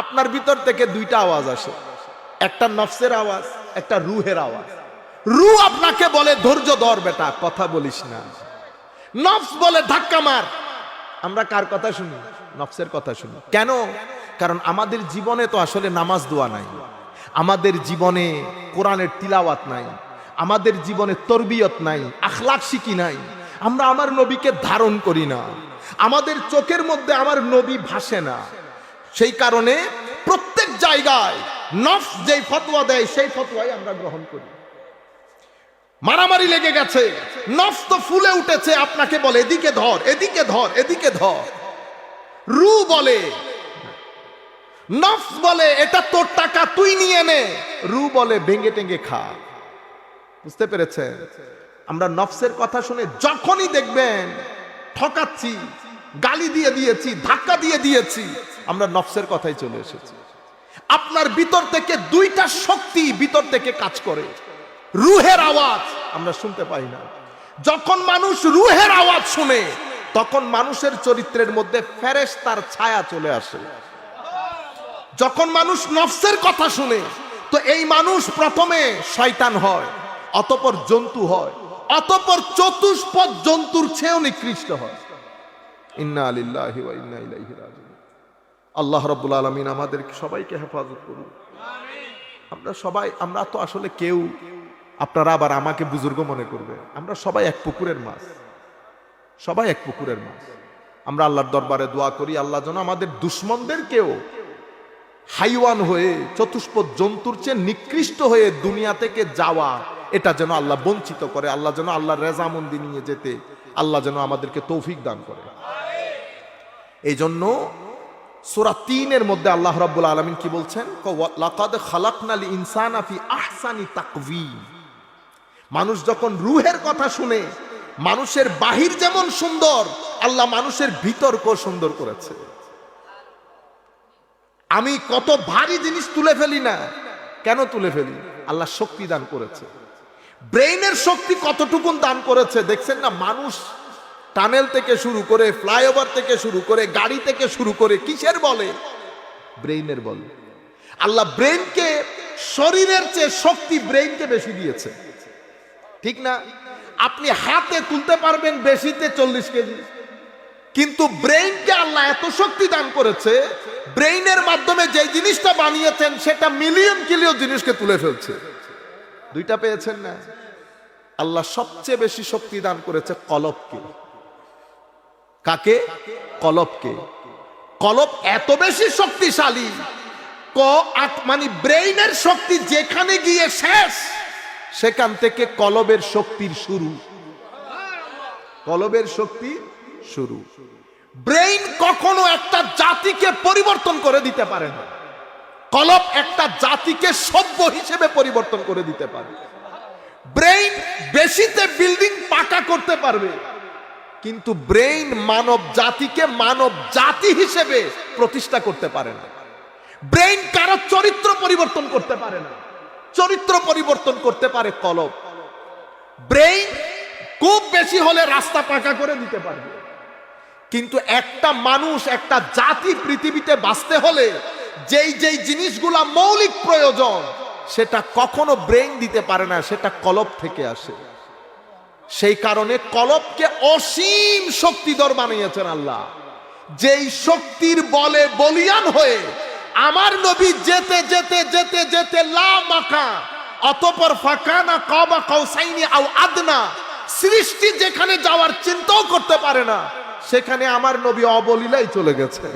আপনার ভিতর থেকে দুইটা আওয়াজ আসে, একটা নফসের আওয়াজ, একটা রুহের আওয়াজ। রুহ আপনাকে বলে ধৈর্য ধর বেটা, কথা বলিস না। নফস বলে ধাক্কা মার। আমরা কার কথা শুনি? নফসের কথা শুনি। কেন? কারণ আমাদের জীবনে তো আসলে নামাজ দোয়া নাই, আমাদের জীবনে কোরআনের তিলাওয়াত নাই, আমাদের জীবনে তরবিয়ত নাই, আখলাক শিখি নাই, আমরা আমার নবীকে ধারণ করি না, আমাদের চোখের মধ্যে আমার নবী ভাসে না। সেই কারণে প্রত্যেক জায়গায় নফস যেই ফতোয়া দেয় সেই ফতোয়াই আমরা গ্রহণ করি। মারামারি লেগে গেছে, নফস তো ফুলে উঠেছে, আপনাকে বলে এদিকে ধর, এদিকে ধর, এদিকে ধর। রু বলে, নফস বলে এটা তোর টাকা, তুই নিয়ে নে। রু বলে ভেঙে টেঙ্গে খা। বুঝতে পেরেছেন? আমরা নফসের কথা শুনে যখনই দেখবেন ঠকাচ্ছি, গালি দিয়ে দিয়েছি, ধাক্কা দিয়ে দিয়েছি, আমরা নফসের কথাই চলে এসেছি। আপনার ভিতর থেকে দুইটা শক্তি ভিতর থেকে কাজ করে। রুহের আওয়াজ আমরা শুনতে পাই না। যখন মানুষ রুহের আওয়াজ শুনে তখন মানুষের চরিত্রের মধ্যে ফেরেশতার ছায়া চলে আসে। যখন মানুষ নফসের কথা শুনে তো এই মানুষ প্রথমে শয়তান হয়, অতঃপর জন্তু হয়, অতঃপর চতুষ্পদ জন্তুর চেয়েও নিকৃষ্ট হয়। ইন্না লিল্লাহি ওয়া ইন্না ইলাইহি রাজিউন। আল্লাহ রাব্বুল আলামিন আমাদের সবাইকে হেফাজত করুন। আমরা তো আসলে কেউ, আপনারা আবার আমাকে বুজুর্গ মনে করবে, আমরা সবাই এক পুকুরের মাছ, সবাই এক পুকুরের মাছ। আমরা আল্লাহর দরবারে দোয়া করি আল্লাহ যেন আমাদের দুশ্মনদেরকেও হাইওয়ান হয়ে, চতুষ্পদ জন্তুর চেয়ে নিকৃষ্ট হয়ে দুনিয়া থেকে যাওয়া, এটা যেন আল্লাহ বঞ্চিত করে। আল্লাহ যেন আল্লাহর রেজামন্দি নিয়ে যেতে আল্লাহ যেন আমাদেরকে তৌফিক দান করে। এই জন্য সূরা ৩-এর মধ্যে আল্লাহ রাব্বুল আলামিন কি বলছেন? লাকাদ খালাকনাল ইনসানা ফি আহসানি তাকওয়িম। মানুষ যখন রুহের কথা শুনে, মানুষের বাহির যেমন সুন্দর, আল্লাহ মানুষের ভিতরকেও সুন্দর করেছে। আমি কত ভারী জিনিস তুলে ফেলি না, কেন তুলে ফেলি? আল্লাহ শক্তি দান করেছে। ব্রেইনের শক্তি কতটুকুন দান করেছে দেখছেন না? মানুষ টানেল থেকে শুরু করে, ফ্লাইওভার থেকে শুরু করে, গাড়ি থেকে শুরু করে, কিসের বলে? ব্রেইনের বলে। আল্লাহ ব্রেইনকে, শরীরের চেয়ে শক্তি ব্রেইনকে বেশি দিয়েছে, ঠিক না? আপনি হাতে তুলতে পারবেন বেশিতে 40 কেজি, কিন্তু ব্রেইনকে আল্লাহ এত শক্তি দান করেছে, ব্রেইনের মাধ্যমে যে জিনিসটা বানিয়েছেন সেটা মিলিয়ন কিলো জিনিসকে তুলে ফেলছে। দুইটা পেয়েছেন না? আল্লাহ সবচেয়ে বেশি শক্তি দান করেছে কলবকে। কাকে? কলবকে। কলব এত বেশি শক্তিশালী, মানে ব্রেইনের শক্তি যেখানে গিয়ে শেষ, সেখান থেকে কলবের শক্তির শুরু। কলবের শক্তি শুরু। ব্রেইন কখনো একটা জাতিকে পরিবর্তন করে দিতে পারে না, কলব একটা জাতিকে সভ্য হিসেবে পরিবর্তন করে দিতে পারে। ব্রেইন বেশিতে বিল্ডিং পাকা করতে পারবে, কিন্তু ব্রেইন মানব জাতিকে মানব জাতি হিসেবে প্রতিষ্ঠা করতে পারে না। ব্রেইন কারো চরিত্র পরিবর্তন করতে পারে না, চরিত্র পরিবর্তন করতে পারে কলব। ব্রেইন খুব বেশি হলে রাস্তা পাকা করে দিতে পারবে, কিন্তু একটা মানুষ, একটা জাতি পৃথিবীতে বাঁচতে হলে যেই যেই জিনিসগুলা মৌলিক প্রয়োজন সেটা কখনো ব্রেইন দিতে পারে না, সেটা কলব থেকে আসে। সেই কারণে কলবকে অসীম শক্তিধর বানিয়েছেন আল্লাহ। যেই শক্তির বলে বলিয়ান হয়ে আমার নবী যেতে যেতে যেতে যেতে লা মাকা, অতঃপর ফাকানা কাবা কাউসাইনি আও আদনা, সৃষ্টি যেখানে যাওয়ার চিন্তাও করতে পারে না, সেখানে আমার নবী অবলীলায় চলে গেছে।